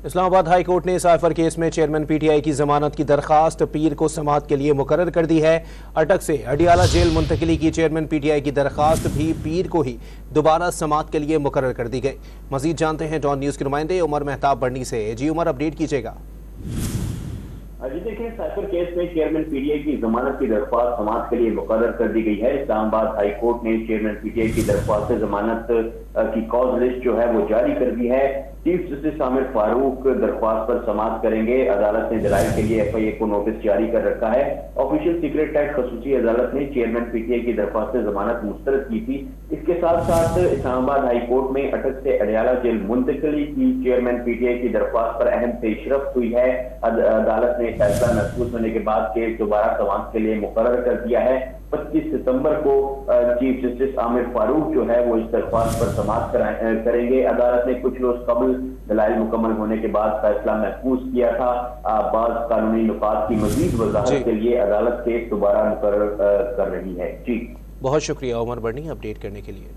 اسلام آباد high court نے cipher case میں چیئرمین پی ٹی آئی کی ضمانت کی درخواست پیر کو سماعت کے لیے مقرر کر دی ہے۔ اٹک سے اڈیالہ جیل منتقلی کی چیئرمین پی ٹی آئی کی درخواست بھی پیر کو ہی دوبارہ سماعت کے لیے مقرر کر دی گئی۔ مزید جانتے ہیں ڈان نیوز کے نمائندے عمر مہتاب بڑھنی سے۔ جی عمر، اپڈیٹ کیجیے گا۔ جی دیکھیں، سائفر کیس میں چیئرمین پی ٹی آئی کی ضمانت کی درخواست سماعت کے لیے مقرر کر دی گئی ہے۔ اسلام آباد ہائی کورٹ نے چیئرمین پی ٹی آئی کی درخواست ضمانت کی کاز لسٹ جو ہے وہ جاری کر دی ہے۔ چیف جسٹس عامر فاروق درخواست پر سماعت کریں گے۔ عدالت نے دلائل کے لیے ایف آئی اے کو نوٹس جاری کر رکھا ہے۔ آفیشل سیکرٹ ایکٹ خصوصی عدالت نے چیئرمین پی ٹی آئی کی درخواست ضمانت مسترد کی تھی۔ اس کے ساتھ ساتھ اسلام آباد ہائی کورٹ میں اٹک سے اڈیالہ جیل منتقلی کی چیئرمین پی ٹی آئی کی درخواست پر اہم پیش رفت ہوئی ہے۔ عدالت نے فیصلہ محفوظ ہونے کے بعد کیس دوبارہ سماعت کے لیے مقرر کر دیا ہے۔ 25 ستمبر کو چیف جسٹس عامر فاروق جو ہے وہ اس درخواست پر سماعت کریں گے۔ عدالت نے کچھ روز قبل دلائل مکمل ہونے کے بعد فیصلہ محفوظ کیا تھا۔ بعض قانونی نکات کی مزید وضاحت کے لیے عدالت کیس دوبارہ مقرر کر رہی ہے۔ جی بہت شکریہ عمر بڑھنی اپڈیٹ کرنے کے لیے۔